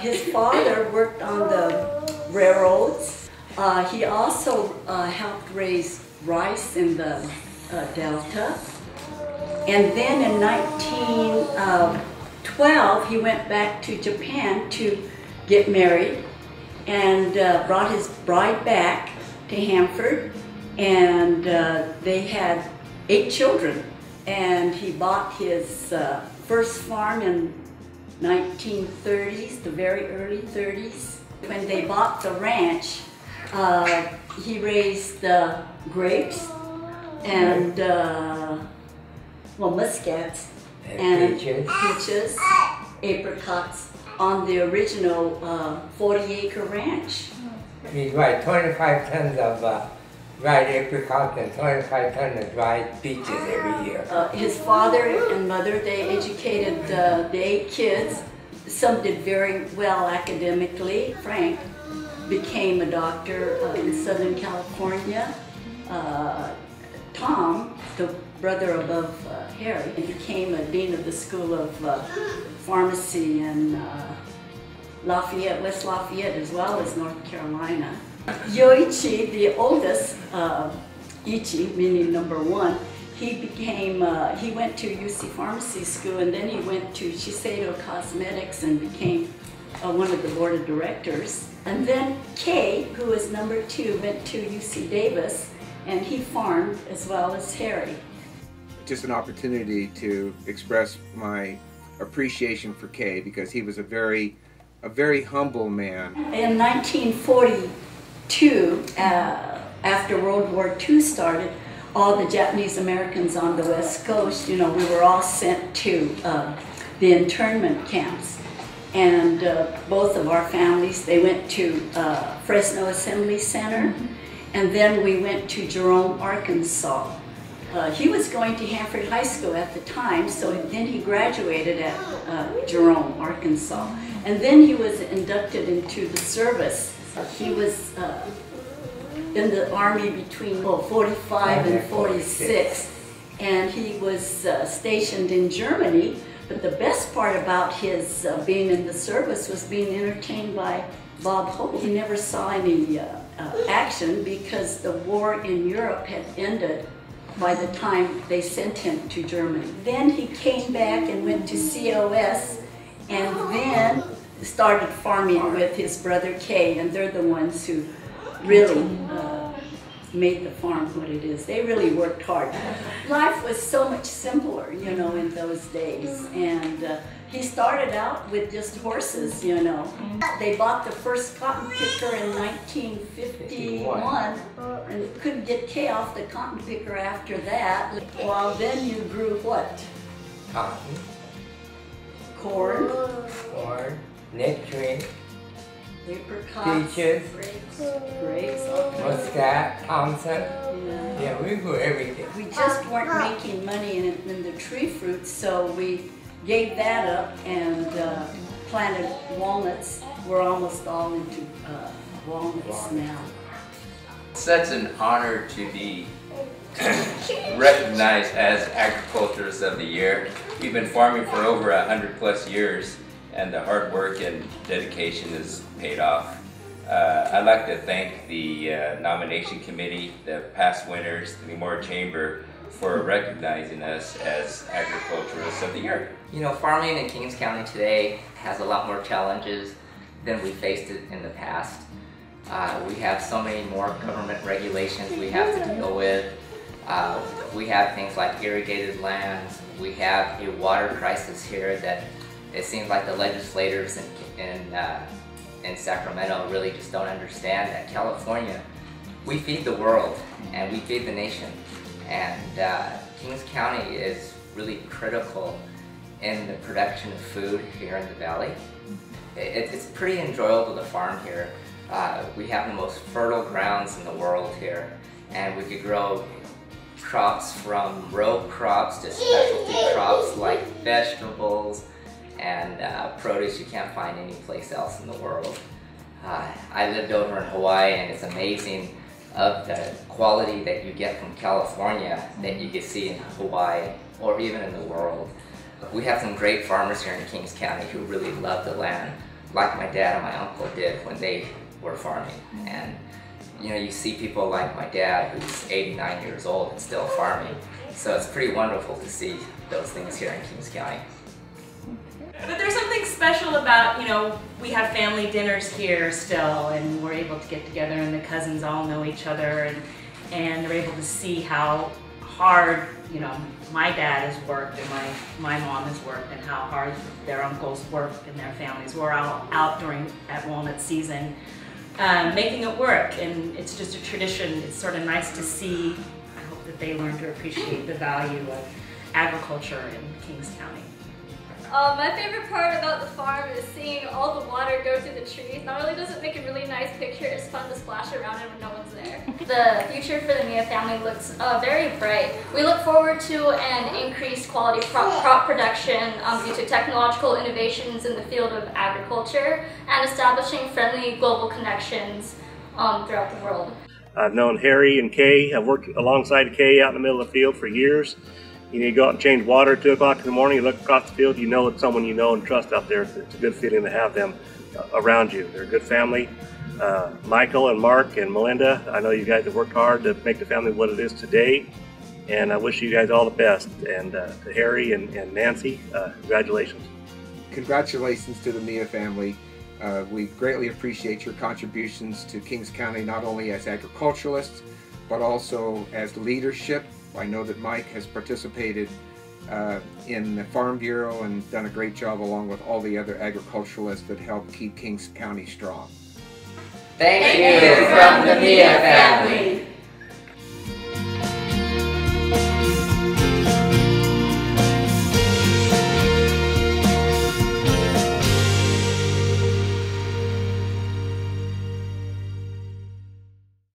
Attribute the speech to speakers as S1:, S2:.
S1: His father worked on the railroads. He also helped raise rice in the Delta. And then in 1912, he went back to Japan to get married and brought his bride back to Hanford. And they had 8 children. And he bought his first farm in 1930s, the very early 30s. When they bought the ranch, he raised grapes and muscats and peaches, apricots on the original 40-acre ranch.
S2: He's right, 25 tons of dried apricots and 25 tons of dried peaches every year.
S1: His father and mother, they educated the 8 kids. Some did very well academically. Frank became a doctor in Southern California. Tom, the brother above Harry, became a dean of the School of Pharmacy in Lafayette, West Lafayette, as well as North Carolina. Yoichi, the oldest, Ichi, meaning number 1, he went to UC Pharmacy School, and then he went to Shiseido Cosmetics and became one of the board of directors. And then Kay, who was number 2, went to UC Davis, and he farmed as well as Harry.
S3: Just an opportunity to express my appreciation for Kay, because he was a very humble man.
S1: In 1942, after World War II started, all the Japanese Americans on the West Coast, we were all sent to the internment camps. And both of our families, they went to Fresno Assembly Center, and then we went to Jerome, Arkansas. He was going to Hanford High School at the time, so then he graduated at Jerome, Arkansas. And then he was inducted into the service. He was in the Army between 45 and 46, and he was stationed in Germany. But the best part about his being in the service was being entertained by Bob Hope. He never saw any action because the war in Europe had ended by the time they sent him to Germany. Then he came back and went to COS, and then started farming with his brother Kay, and they're the ones who really made the farm what it is. They really worked hard. Life was so much simpler, in those days. And he started out with just horses, They bought the first cotton picker in 1951 and couldn't get Kay off the cotton picker after that. Well, then you grew what?
S2: Cotton.
S1: Corn.
S2: Corn. Nectarine.
S1: Apricots,
S2: peaches,
S1: grapes,
S2: muscat, Thompson. Yeah, we grew everything.
S1: We just weren't making money in the tree fruit, so we gave that up and planted walnuts. We're almost all into walnuts now.
S4: Such an honor to be recognized as Agriculturalist of the Year. We've been farming for over 100+ years, and the hard work and dedication is paid off. I'd like to thank the nomination committee, the past winners, the Memorial Chamber, for recognizing us as Agriculturalists of the Year.
S5: Farming in Kings County today has a lot more challenges than we faced it in the past. We have so many more government regulations we have to deal with. We have things like irrigated lands. We have a water crisis here that it seems like the legislators in Sacramento really just don't understand that California, we feed the world and we feed the nation. And Kings County is really critical in the production of food here in the valley. It's pretty enjoyable to farm here. We have the most fertile grounds in the world here, and we could grow crops from row crops to specialty crops like vegetables and produce you can't find anyplace else in the world. I lived over in Hawaii, and it's amazing of the quality that you get from California that you can see in Hawaii or even in the world. We have some great farmers here in Kings County who really love the land. like my dad and my uncle did when they were farming. And you know, you see people like my dad who's 89 years old and still farming. So it's pretty wonderful to see those things here in Kings County.
S6: But there's something special about, you know, we have family dinners here still, and we're able to get together and the cousins all know each other, and they're able to see how hard, you know, my dad has worked and my mom has worked, and how hard their uncles worked and their families were all out at walnut season, making it work. And it's just a tradition. It's sort of nice to see. I hope that they learn to appreciate the value of agriculture in Kings County.
S7: My favorite part about the farm is seeing all the water go through the trees. Not only does it make a really nice picture, it's fun to splash around it when no one's there. The future for the Miya family looks very bright. We look forward to an increased quality crop production due to technological innovations in the field of agriculture and establishing friendly global connections throughout the world.
S8: I've known Harry and Kay. I've worked alongside Kay out in the middle of the field for years. You need to go out and change water at 2 o'clock in the morning, you look across the field, you know it's someone you know and trust out there. It's a good feeling to have them around you. They're a good family. Michael and Mark and Melinda, I know you guys have worked hard to make the family what it is today, and I wish you guys all the best. And to Harry and Nancy, congratulations.
S3: Congratulations to the Miya family. We greatly appreciate your contributions to Kings County, not only as agriculturalists, but also as leadership. I know that Mike has participated in the Farm Bureau and done a great job along with all the other agriculturalists that help keep Kings County strong.
S5: Thank you from the Miya family.